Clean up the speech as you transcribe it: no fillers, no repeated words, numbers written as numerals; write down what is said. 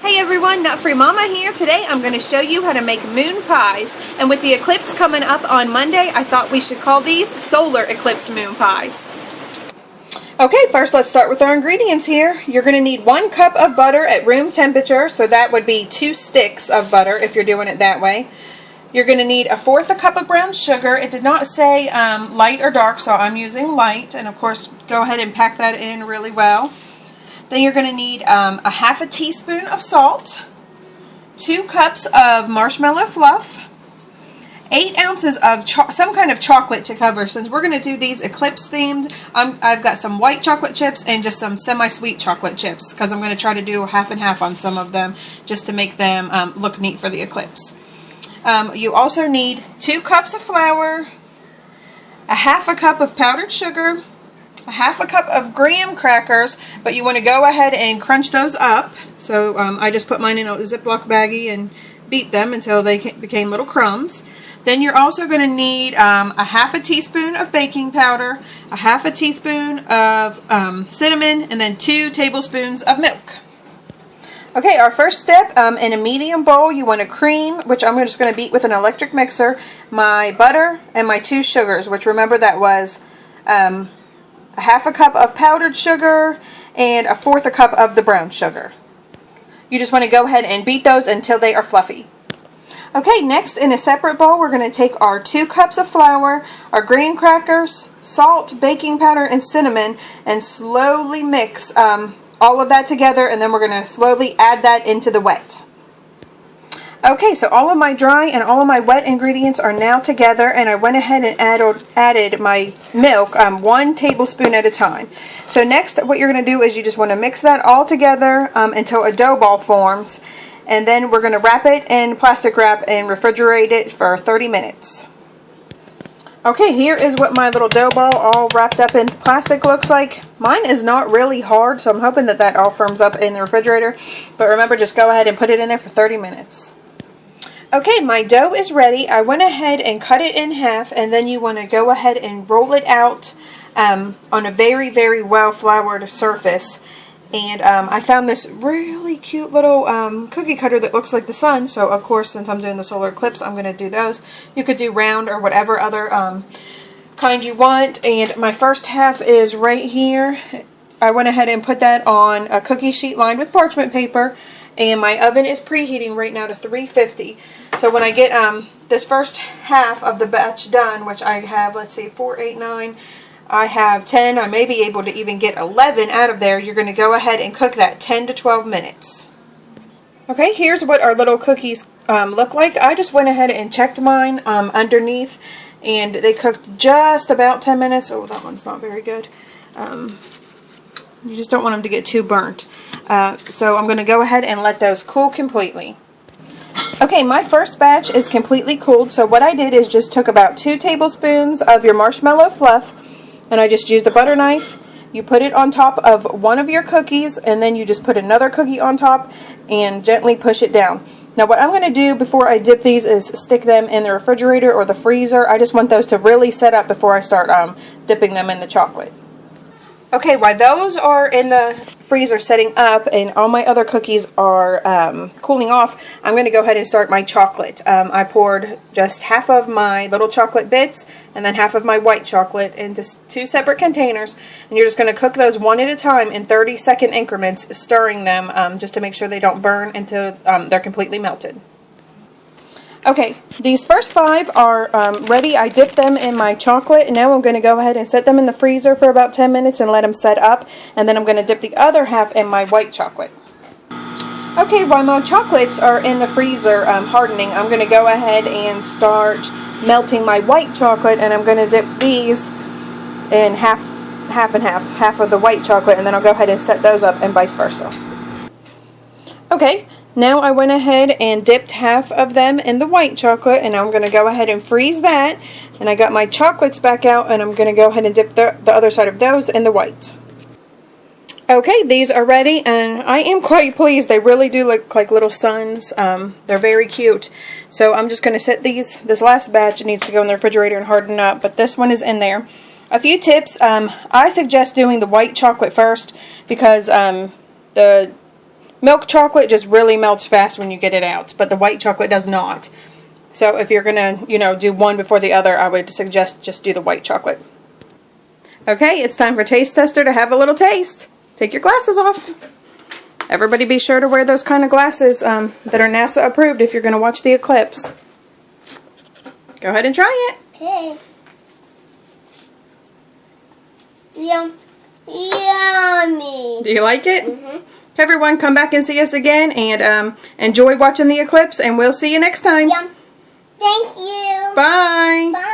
Hey everyone, Nut Free Mama here. Today I'm going to show you how to make moon pies. And with the eclipse coming up on Monday, I thought we should call these solar eclipse moon pies. Okay, first let's start with our ingredients here. You're going to need 1 cup of butter at room temperature, so that would be 2 sticks of butter if you're doing it that way. You're going to need 1/4 cup of brown sugar. It did not say light or dark, so I'm using light. And of course, go ahead and pack that in really well. Then you're going to need 1/2 teaspoon of salt, 2 cups of marshmallow fluff, 8 ounces of some kind of chocolate to cover. Since we're going to do these eclipse themed, I've got some white chocolate chips and just some semi-sweet chocolate chips because I'm going to try to do half and half on some of them just to make them look neat for the eclipse. You also need 2 cups of flour, 1/2 cup of powdered sugar, 1/2 cup of graham crackers, but you want to go ahead and crunch those up. So I just put mine in a Ziploc baggie and beat them until they became little crumbs. Then you're also going to need 1/2 teaspoon of baking powder, 1/2 teaspoon of cinnamon, and then 2 tablespoons of milk. Okay, our first step, in a medium bowl, you want to cream, which I'm just going to beat with an electric mixer, my butter and my 2 sugars, which remember that was 1/2 cup of powdered sugar and 1/4 cup of the brown sugar. You just want to go ahead and beat those until they are fluffy. Okay, next in a separate bowl we're going to take our 2 cups of flour, our graham crackers, salt, baking powder, and cinnamon and slowly mix all of that together, and then we're going to slowly add that into the wet. Okay, so all of my dry and all of my wet ingredients are now together, and I went ahead and added my milk 1 tablespoon at a time. So next what you're going to do is you just want to mix that all together until a dough ball forms, and then we're going to wrap it in plastic wrap and refrigerate it for 30 minutes. Okay, here is what my little dough ball all wrapped up in plastic looks like. Mine is not really hard, so I'm hoping that that all firms up in the refrigerator. But remember, just go ahead and put it in there for 30 minutes. Okay, my dough is ready. I went ahead and cut it in half, and then you want to go ahead and roll it out on a very, very well floured surface. And I found this really cute little cookie cutter that looks like the sun. So, of course, since I'm doing the solar eclipse, I'm going to do those. You could do round or whatever other kind you want. And my first half is right here. I went ahead and put that on a cookie sheet lined with parchment paper. And my oven is preheating right now to 350. So when I get this first half of the batch done, which I have, let's see, 4, 8, 9, I have 10. I may be able to even get 11 out of there. You're going to go ahead and cook that 10 to 12 minutes. Okay, here's what our little cookies look like. I just went ahead and checked mine underneath, and they cooked just about 10 minutes. Oh, that one's not very good. You just don't want them to get too burnt. So I'm going to go ahead and let those cool completely. Okay, my first batch is completely cooled, so what I did is just took about 2 tablespoons of your marshmallow fluff, and I just used a butter knife. You put it on top of one of your cookies, and then you just put another cookie on top and gently push it down. Now what I'm going to do before I dip these is stick them in the refrigerator or the freezer. I just want those to really set up before I start dipping them in the chocolate. Okay, while those are in the freezer setting up and all my other cookies are cooling off, I'm going to go ahead and start my chocolate. I poured just half of my little chocolate bits and then half of my white chocolate into 2 separate containers. And you're just going to cook those one at a time in 30-second increments, stirring them just to make sure they don't burn until they're completely melted. Okay, these first 5 are ready. I dipped them in my chocolate, and now I'm going to go ahead and set them in the freezer for about 10 minutes and let them set up, and then I'm going to dip the other half in my white chocolate. Okay, while my chocolates are in the freezer hardening, I'm going to go ahead and start melting my white chocolate, and I'm going to dip these in half and half of the white chocolate, and then I'll go ahead and set those up and vice versa. Okay. Now I went ahead and dipped half of them in the white chocolate, and I'm going to go ahead and freeze that. And I got my chocolates back out, and I'm going to go ahead and dip the other side of those in the white. Okay, these are ready, and I am quite pleased. They really do look like little suns. They're very cute. So I'm just going to set this last batch needs to go in the refrigerator and harden up, but this one is in there. A few tips. I suggest doing the white chocolate first because the Milk chocolate just really melts fast when you get it out, but the white chocolate does not. So if you're going to, you know, do one before the other, I would suggest just do the white chocolate. Okay, it's time for Taste Tester to have a little taste. Take your glasses off. Everybody be sure to wear those kind of glasses that are NASA approved if you're going to watch the eclipse. Go ahead and try it. Okay. Yummy. Do you like it? Mm-hmm. Everyone, come back and see us again and enjoy watching the eclipse, and we'll see you next time. Yum. Thank you. Bye. Bye.